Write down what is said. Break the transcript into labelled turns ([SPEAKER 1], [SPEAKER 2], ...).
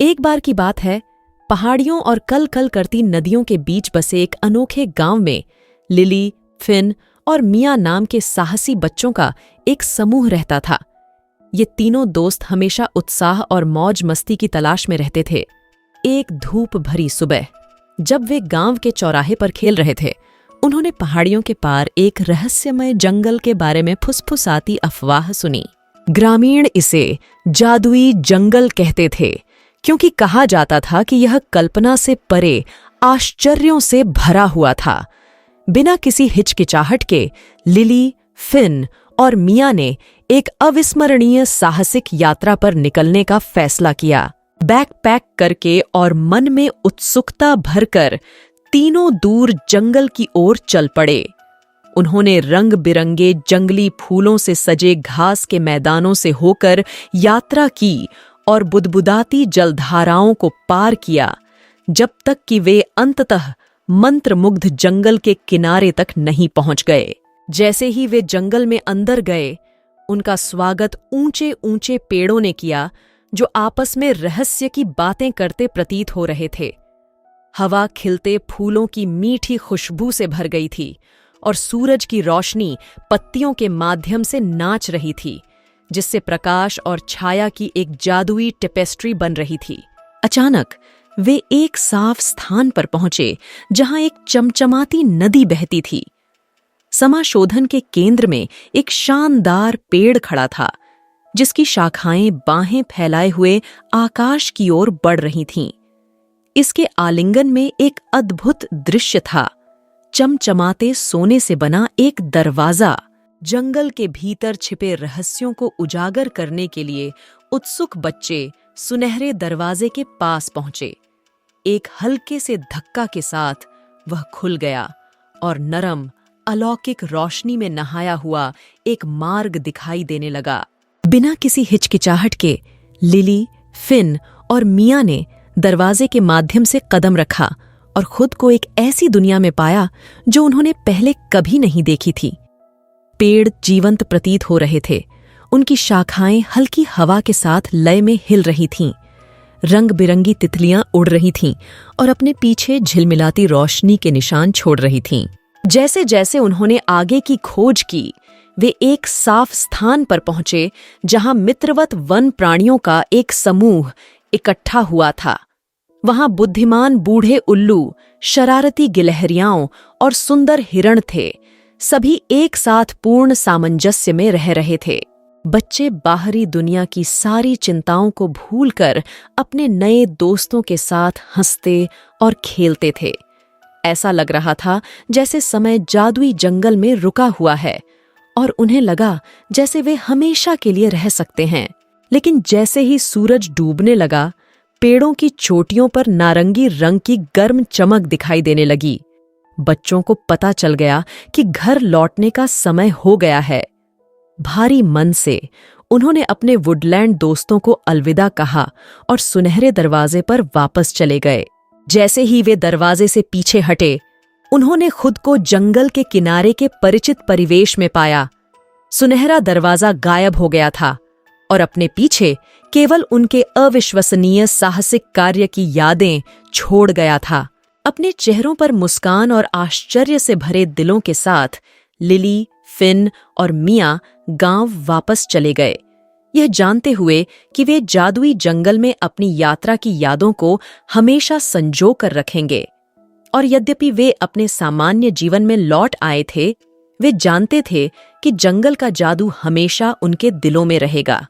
[SPEAKER 1] एक बार की बात है, पहाड़ियों और कल कल करती नदियों के बीच बसे एक अनोखे गांव में लिली, फिन और मिया नाम के साहसी बच्चों का एक समूह रहता था। ये तीनों दोस्त हमेशा उत्साह और मौज मस्ती की तलाश में रहते थे। एक धूप भरी सुबह जब वे गांव के चौराहे पर खेल रहे थे, उन्होंने पहाड़ियों के पार एक रहस्यमय जंगल के बारे में फुसफुसाती अफवाह सुनी। ग्रामीण इसे जादुई जंगल कहते थे, क्योंकि कहा जाता था कि यह कल्पना से परे आश्चर्यों से भरा हुआ था। बिना किसी हिचकिचाहट के लिली, फिन और मिया ने एक अविस्मरणीय साहसिक यात्रा पर निकलने का फैसला किया। बैकपैक करके और मन में उत्सुकता भरकर तीनों दूर जंगल की ओर चल पड़े। उन्होंने रंग बिरंगे जंगली फूलों से सजे घास के मैदानों से होकर यात्रा की और बुदबुदाती जलधाराओं को पार किया, जब तक कि वे अंततः मंत्रमुग्ध जंगल के किनारे तक नहीं पहुंच गए। जैसे ही वे जंगल में अंदर गए, उनका स्वागत ऊंचे ऊंचे पेड़ों ने किया, जो आपस में रहस्य की बातें करते प्रतीत हो रहे थे। हवा खिलते फूलों की मीठी खुशबू से भर गई थी और सूरज की रोशनी पत्तियों के माध्यम से नाच रही थी, जिससे प्रकाश और छाया की एक जादुई टेपेस्ट्री बन रही थी। अचानक वे एक साफ स्थान पर पहुंचे जहां एक चमचमाती नदी बहती थी। समाशोधन के केंद्र में एक शानदार पेड़ खड़ा था, जिसकी शाखाएं बाहें फैलाए हुए आकाश की ओर बढ़ रही थीं। इसके आलिंगन में एक अद्भुत दृश्य था। चमचमाते सोने से बना एक दरवाजा जंगल के भीतर छिपे रहस्यों को उजागर करने के लिए उत्सुक बच्चे सुनहरे दरवाजे के पास पहुंचे। एक हल्के से धक्का के साथ वह खुल गया और नरम अलौकिक रोशनी में नहाया हुआ एक मार्ग दिखाई देने लगा। बिना किसी हिचकिचाहट के लिली, फिन और मिया ने दरवाजे के माध्यम से कदम रखा और खुद को एक ऐसी दुनिया में पाया जो उन्होंने पहले कभी नहीं देखी थी। पेड़ जीवंत प्रतीत हो रहे थे। उनकी शाखाएं हल्की हवा के साथ लय में हिल रही थीं। रंग बिरंगी तितलियां उड़ रही थीं और अपने पीछे झिलमिलाती रोशनी के निशान छोड़ रही थीं। जैसे जैसे उन्होंने आगे की खोज की, वे एक साफ स्थान पर पहुंचे जहां मित्रवत वन प्राणियों का एक समूह इकट्ठा हुआ था। वहां बुद्धिमान बूढ़े उल्लू, शरारती गिलहरियाओं और सुंदर हिरण थे। सभी एक साथ पूर्ण सामंजस्य में रह रहे थे। बच्चे बाहरी दुनिया की सारी चिंताओं को भूलकर अपने नए दोस्तों के साथ हंसते और खेलते थे। ऐसा लग रहा था जैसे समय जादुई जंगल में रुका हुआ है और उन्हें लगा जैसे वे हमेशा के लिए रह सकते हैं। लेकिन जैसे ही सूरज डूबने लगा, पेड़ों की चोटियों पर नारंगी रंग की गर्म चमक दिखाई देने लगी। बच्चों को पता चल गया कि घर लौटने का समय हो गया है। भारी मन से उन्होंने अपने वुडलैंड दोस्तों को अलविदा कहा और सुनहरे दरवाजे पर वापस चले गए। जैसे ही वे दरवाजे से पीछे हटे, उन्होंने खुद को जंगल के किनारे के परिचित परिवेश में पाया। सुनहरा दरवाजा गायब हो गया था और अपने पीछे केवल उनके अविश्वसनीय साहसिक कार्य की यादें छोड़ गया था। अपने चेहरों पर मुस्कान और आश्चर्य से भरे दिलों के साथ लिली, फिन और मिया गांव वापस चले गए, यह जानते हुए कि वे जादुई जंगल में अपनी यात्रा की यादों को हमेशा संजो कर रखेंगे। और यद्यपि वे अपने सामान्य जीवन में लौट आए थे, वे जानते थे कि जंगल का जादू हमेशा उनके दिलों में रहेगा।